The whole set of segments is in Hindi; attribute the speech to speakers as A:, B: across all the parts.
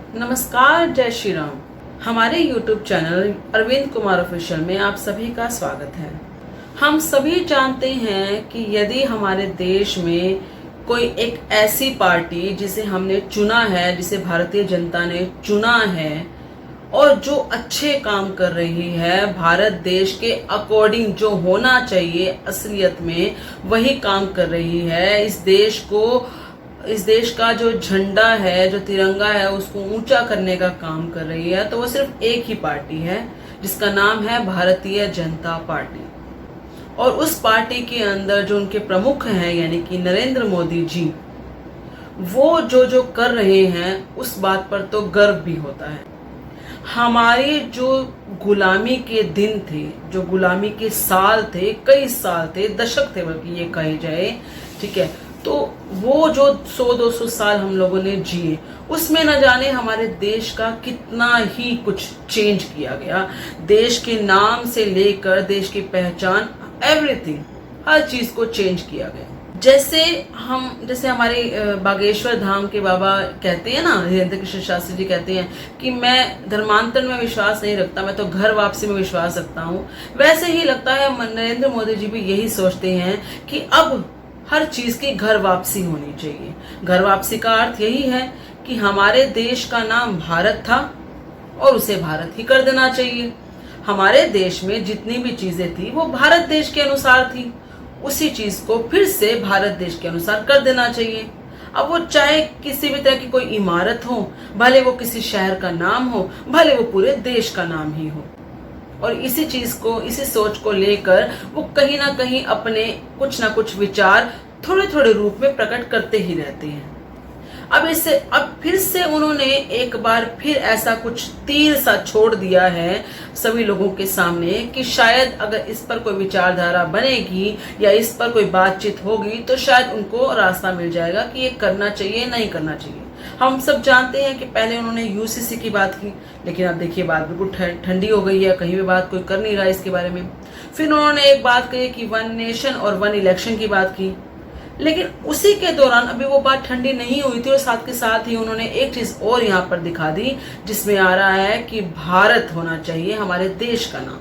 A: नमस्कार, जय श्री राम। हमारे YouTube channel Arvind Kumar official में आप सभी का स्वागत है। हम सभी जानते हैं कि यदि हमारे देश में कोई एक ऐसी पार्टी जिसे हमने चुना है, जिसे भारतीय जनता ने चुना है और जो अच्छे काम कर रही है, भारत देश के अकॉर्डिंग जो होना चाहिए असलियत में वही काम कर रही है, इस देश का जो झंडा है, जो तिरंगा है, उसको ऊंचा करने का काम कर रही है, तो वो सिर्फ एक ही पार्टी है जिसका नाम है भारतीय जनता पार्टी। और उस पार्टी के अंदर जो उनके प्रमुख हैं यानी कि नरेंद्र मोदी जी, वो जो कर रहे हैं उस बात पर तो गर्व भी होता है। हमारे जो गुलामी के दिन थे, जो गुलामी के साल थे, कई साल थे, दशक थे बल्कि ये कहे जाए, ठीक है, तो वो जो 100-200 साल हम लोगों ने जिए, उसमें न जाने हमारे देश का कितना ही कुछ चेंज किया गया। देश के नाम से लेकर देश की पहचान, एवरीथिंग, हर चीज को चेंज किया गया। जैसे हमारे बागेश्वर धाम के बाबा कहते हैं ना, धीरेन्द्र कृष्ण शास्त्री जी कहते हैं कि मैं धर्मांतर में विश्वास नहीं रखता, मैं तो घर वापसी में विश्वास रखता हूँ। वैसे ही लगता है नरेंद्र मोदी जी भी यही सोचते हैं कि अब हर चीज की घर वापसी होनी चाहिए। घर वापसी का अर्थ यही है कि हमारे देश का नाम भारत था और उसे भारत ही कर देना चाहिए। हमारे देश में जितनी भी चीजें थी वो भारत देश के अनुसार थी, उसी चीज को फिर से भारत देश के अनुसार कर देना चाहिए। अब वो चाहे किसी भी तरह की कोई इमारत हो, भले वो किसी शहर का नाम हो, भले वो पूरे देश का नाम ही हो, और इसी चीज को, इसी सोच को लेकर वो कहीं ना कहीं अपने कुछ ना कुछ विचार थोड़े थोड़े रूप में प्रकट करते ही रहते हैं। अब फिर से उन्होंने एक बार फिर ऐसा कुछ तीर सा छोड़ दिया है सभी लोगों के सामने कि शायद अगर इस पर कोई विचारधारा बनेगी या इस पर कोई बातचीत होगी तो शायद उनको रास्ता मिल जाएगा कि ये करना चाहिए, नहीं करना चाहिए। हम सब जानते हैं कि पहले उन्होंने यूसीसी की बात की, लेकिन अब देखिए बात बिल्कुल ठंडी हो गई है, कहीं भी बात कोई कर नहीं रहा इसके बारे में। फिर उन्होंने एक बात कही कि 1 नेशन और 1 इलेक्शन की बात की, लेकिन उसी के दौरान अभी वो बात ठंडी नहीं हुई थी और साथ के साथ ही उन्होंने एक चीज और यहाँ पर दिखा दी जिसमें आ रहा है कि भारत होना चाहिए हमारे देश का नाम।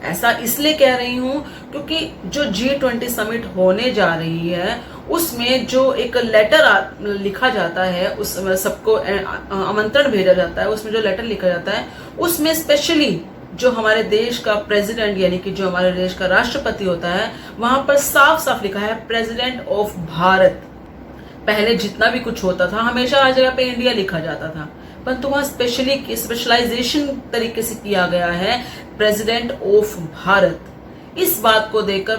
A: ऐसा इसलिए कह रही हूँ क्योंकि जो G20 समिट होने जा रही है उसमें जो एक लेटर लिखा जाता है, उस सबको आमंत्रण भेजा जाता है, उसमें जो लेटर लिखा जाता है उसमें स्पेशली जो हमारे देश का प्रेसिडेंट यानी कि जो हमारे देश का राष्ट्रपति होता है, वहां पर साफ साफ लिखा है प्रेसिडेंट ऑफ भारत। पहले जितना भी कुछ होता था हमेशा हर जगह पे इंडिया लिखा जाता था, परंतु वहां स्पेशलाइजेशन तरीके से किया गया है प्रेसिडेंट ऑफ भारत। इस बात को देखकर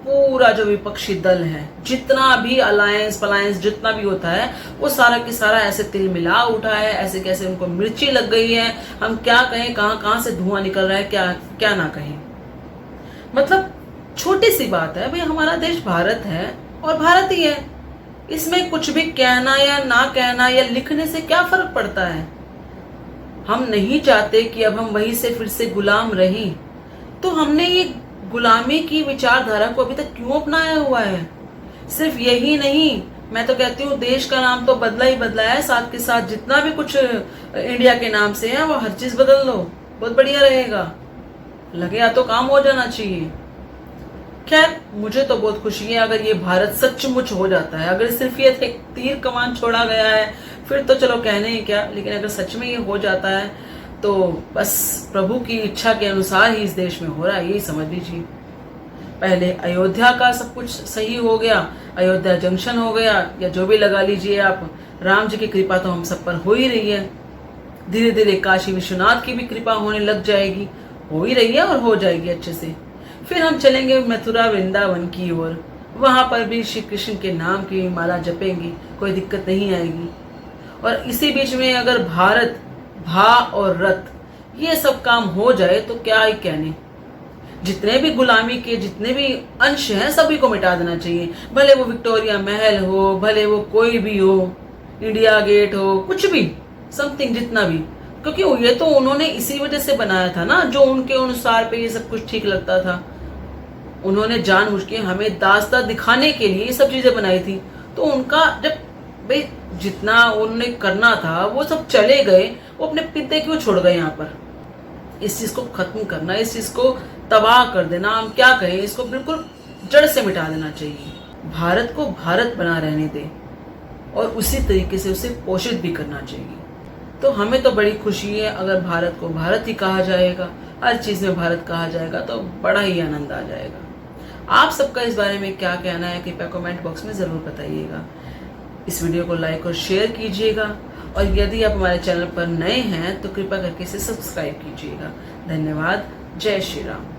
A: पूरा जो विपक्षी दल है, जितना भी अलायंस जितना भी होता है, वो सारा की सारा ऐसे तिल मिला उठा है, ऐसे कैसे उनको मिर्ची लग गई है। हम क्या कहें, कहां से धुआं निकल रहा है, क्या ना कहें। मतलब छोटी सी बात है भाई, हमारा देश भारत है और भारत ही है, इसमें कुछ भी कहना या ना कहना या लिखने से क्या फर्क पड़ता है। हम नहीं चाहते कि अब हम वहीं से फिर से गुलाम रहें, तो हमने ये गुलामी की विचारधारा को अभी तक क्यों अपनाया हुआ है। सिर्फ यही नहीं, मैं तो कहती हूँ देश का नाम तो बदला ही बदला है, साथ के साथ जितना भी कुछ इंडिया के नाम से है वो हर चीज बदल लो, बहुत बढ़िया रहेगा। लगे या तो काम हो जाना चाहिए। खैर, मुझे तो बहुत खुशी है अगर ये भारत सचमुच हो जाता है। अगर सिर्फ ये एक तीर कमान छोड़ा गया है फिर तो चलो कहने ही क्या, लेकिन अगर सच में ये हो जाता है तो बस प्रभु की इच्छा के अनुसार ही इस देश में हो रहा है, यही समझ लीजिए। पहले अयोध्या का सब कुछ सही हो गया, अयोध्या जंक्शन हो गया, या जो भी लगा लीजिए आप, राम जी की कृपा तो हम सब पर हो ही रही है। धीरे धीरे काशी विश्वनाथ की भी कृपा होने लग जाएगी, हो ही रही है और हो जाएगी अच्छे से। फिर हम चलेंगे मथुरा वृंदावन की ओर, वहां पर भी श्री कृष्ण के नाम की माला जपेंगे, कोई दिक्कत नहीं आएगी। और इसी बीच में अगर भारत, भा और रथ, ये सब काम हो जाए तो क्या ही कहने। जितने भी गुलामी के जितने भी अंश हैं सभी को मिटा देना चाहिए, भले वो विक्टोरिया महल हो, भले वो कोई भी हो, इंडिया गेट हो, कुछ भी, समथिंग जितना भी, क्योंकि ये तो उन्होंने इसी वजह से बनाया था ना, जो उनके अनुसार पे ये सब कुछ ठीक लगता था। उन्होंने जानबूझ के हमें दास्ता दिखाने के लिए ये सब चीजें बनाई थी। तो उनका जब भाई जितना उन्होंने करना था वो सब चले गए, वो अपने पिते क्यों छोड़ गए यहाँ पर? इस चीज को खत्म करना, इस चीज को तबाह कर देना, हम क्या कहें, इसको बिल्कुल जड़ से मिटा देना चाहिए। भारत को भारत बना रहने दे और उसी तरीके से उसे पोषित भी करना चाहिए। तो हमें तो बड़ी खुशी है अगर भारत को भारत ही कहा जाएगा, हर चीज में भारत कहा जाएगा तो बड़ा ही आनंद आ जाएगा। आप सबका इस बारे में क्या कहना है कृपया कमेंट बॉक्स में जरूर बताइएगा। इस वीडियो को लाइक और शेयर कीजिएगा और यदि आप हमारे चैनल पर नए हैं तो कृपया करके इसे सब्सक्राइब कीजिएगा। धन्यवाद। जय श्री राम।